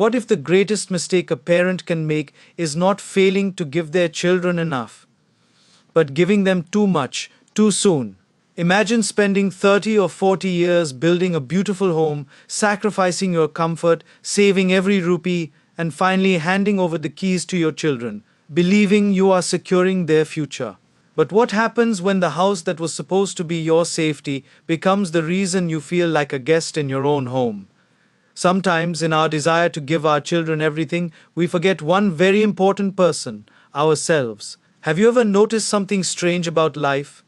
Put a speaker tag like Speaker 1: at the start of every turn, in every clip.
Speaker 1: What if the greatest mistake a parent can make is not failing to give their children enough, but giving them too much, too soon? Imagine spending 30 or 40 years building a beautiful home, sacrificing your comfort, saving every rupee, and finally handing over the keys to your children, believing you are securing their future. But what happens when the house that was supposed to be your safety becomes the reason you feel like a guest in your own home? Sometimes, in our desire to give our children everything, we forget one very important person: ourselves. Have you ever noticed something strange about life?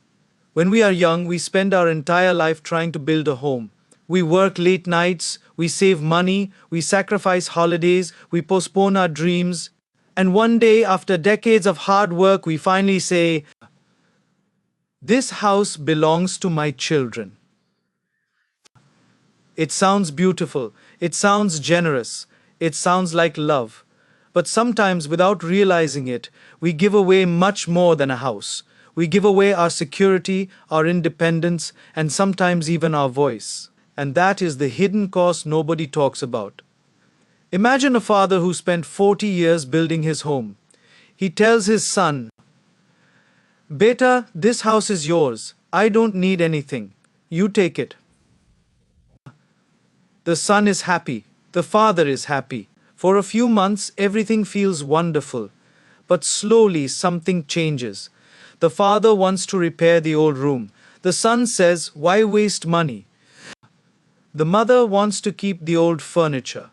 Speaker 1: When we are young, we spend our entire life trying to build a home. We work late nights, we save money, we sacrifice holidays, we postpone our dreams. And one day, after decades of hard work, we finally say, "This house belongs to my children." It sounds beautiful, it sounds generous, it sounds like love. But sometimes, without realizing it, we give away much more than a house. We give away our security, our independence, and sometimes even our voice. And that is the hidden cost nobody talks about. Imagine a father who spent 40 years building his home. He tells his son, "Beta, this house is yours. I don't need anything. You take it." The son is happy. The father is happy. For a few months, everything feels wonderful. But slowly, something changes. The father wants to repair the old room. The son says, "Why waste money?" The mother wants to keep the old furniture.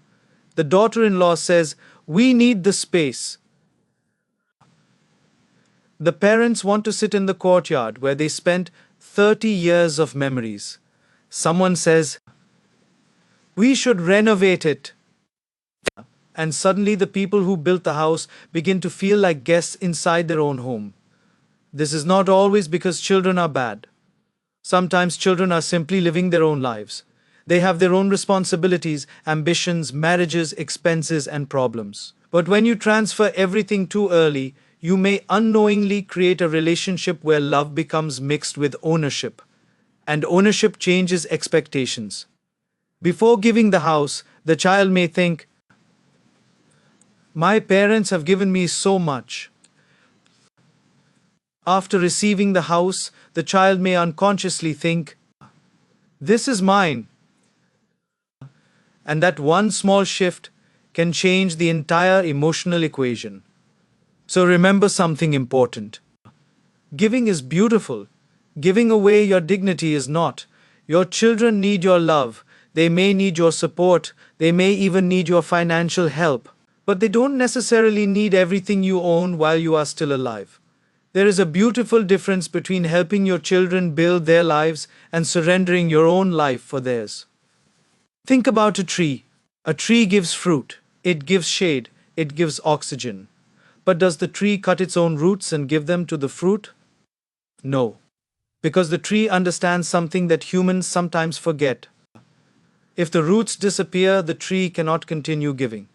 Speaker 1: The daughter-in-law says, "We need the space." The parents want to sit in the courtyard where they spent 30 years of memories. Someone says, "We should renovate it." And suddenly the people who built the house begin to feel like guests inside their own home. This is not always because children are bad. Sometimes children are simply living their own lives. They have their own responsibilities, ambitions, marriages, expenses, and problems. But when you transfer everything too early, you may unknowingly create a relationship where love becomes mixed with ownership. And ownership changes expectations. Before giving the house, the child may think, "My parents have given me so much." After receiving the house, the child may unconsciously think, "This is mine." And that one small shift can change the entire emotional equation. So remember something important. Giving is beautiful. Giving away your dignity is not. Your children need your love. They may need your support. They may even need your financial help. But they don't necessarily need everything you own while you are still alive. There is a beautiful difference between helping your children build their lives and surrendering your own life for theirs. Think about a tree. A tree gives fruit. It gives shade. It gives oxygen. But does the tree cut its own roots and give them to the fruit? No. Because the tree understands something that humans sometimes forget. If the roots disappear, the tree cannot continue giving.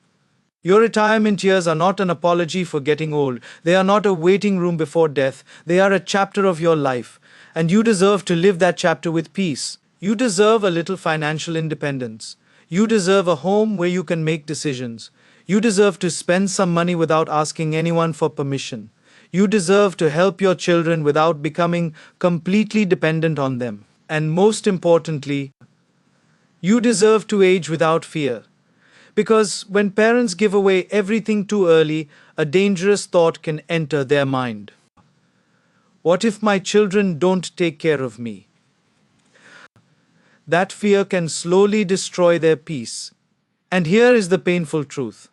Speaker 1: Your retirement years are not an apology for getting old. They are not a waiting room before death. They are a chapter of your life. And you deserve to live that chapter with peace. You deserve a little financial independence. You deserve a home where you can make decisions. You deserve to spend some money without asking anyone for permission. You deserve to help your children without becoming completely dependent on them. And most importantly, you deserve to age without fear. Because when parents give away everything too early, a dangerous thought can enter their mind. What if my children don't take care of me? That fear can slowly destroy their peace. And here is the painful truth.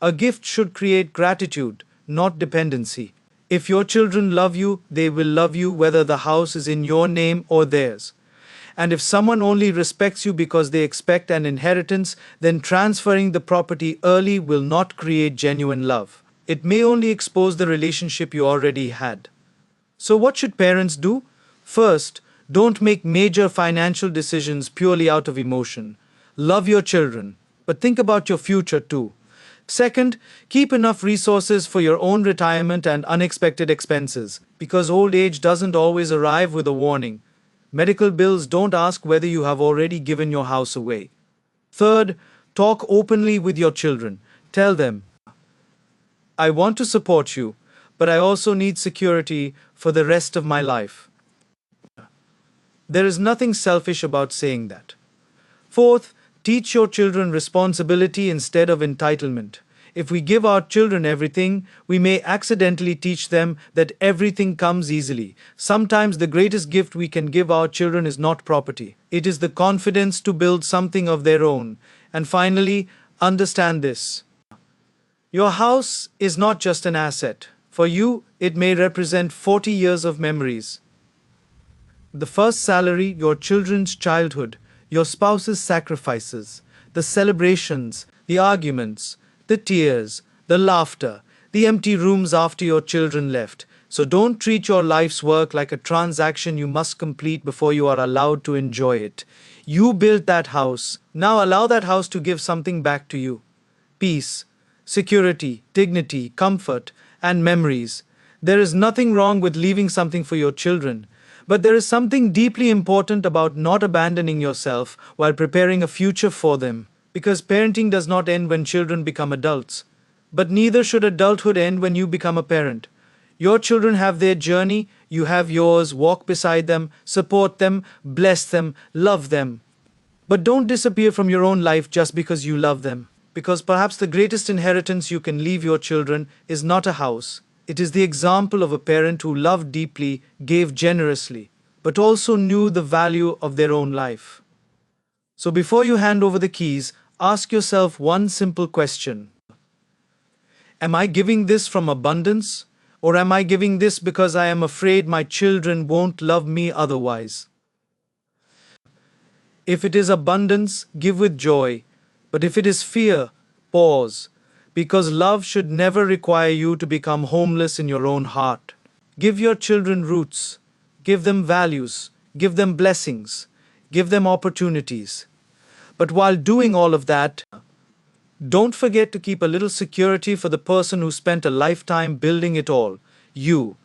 Speaker 1: A gift should create gratitude, not dependency. If your children love you, they will love you whether the house is in your name or theirs. And if someone only respects you because they expect an inheritance, then transferring the property early will not create genuine love. It may only expose the relationship you already had. So what should parents do? First, don't make major financial decisions purely out of emotion. Love your children, but think about your future too. Second, keep enough resources for your own retirement and unexpected expenses, because old age doesn't always arrive with a warning. Medical bills don't ask whether you have already given your house away. Third, Talk openly with your children. Tell them, I want to support you, but I also need security for the rest of my life. There is nothing selfish about saying that. Fourth, teach your children responsibility instead of entitlement. If we give our children everything, we may accidentally teach them that everything comes easily. Sometimes the greatest gift we can give our children is not property, it is the confidence to build something of their own. And finally, understand this: your house is not just an asset. For you, it may represent 40 years of memories. The first salary, your children's childhood, your spouse's sacrifices, the celebrations, the arguments, the tears, the laughter, the empty rooms after your children left. So don't treat your life's work like a transaction you must complete before you are allowed to enjoy it. You built that house. Now allow that house to give something back to you: peace, security, dignity, comfort, and memories. There is nothing wrong with leaving something for your children. But there is something deeply important about not abandoning yourself while preparing a future for them. Because parenting does not end when children become adults. But neither should adulthood end when you become a parent. Your children have their journey, you have yours. Walk beside them, support them, bless them, love them. But don't disappear from your own life just because you love them. Because perhaps the greatest inheritance you can leave your children is not a house. It is the example of a parent who loved deeply, gave generously, but also knew the value of their own life. So before you hand over the keys, ask yourself one simple question: am I giving this from abundance? Or am I giving this because I am afraid my children won't love me otherwise? If it is abundance, give with joy. But if it is fear, pause. Because love should never require you to become homeless in your own heart. Give your children roots. Give them values. Give them blessings. Give them opportunities. But while doing all of that, don't forget to keep a little security for the person who spent a lifetime building it all, you.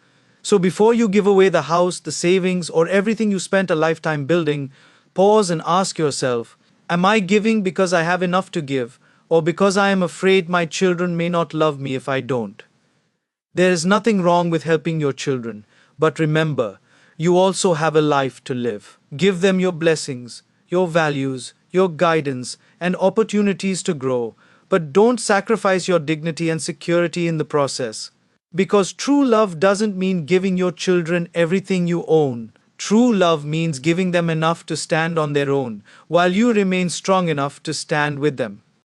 Speaker 1: So before you give away the house, the savings, or everything you spent a lifetime building, pause and ask yourself, am I giving because I have enough to give, or because I am afraid my children may not love me if I don't? There is nothing wrong with helping your children, but remember, you also have a life to live. Give them your blessings, your values, your guidance, and opportunities to grow, but don't sacrifice your dignity and security in the process. Because true love doesn't mean giving your children everything you own. True love means giving them enough to stand on their own, while you remain strong enough to stand with them.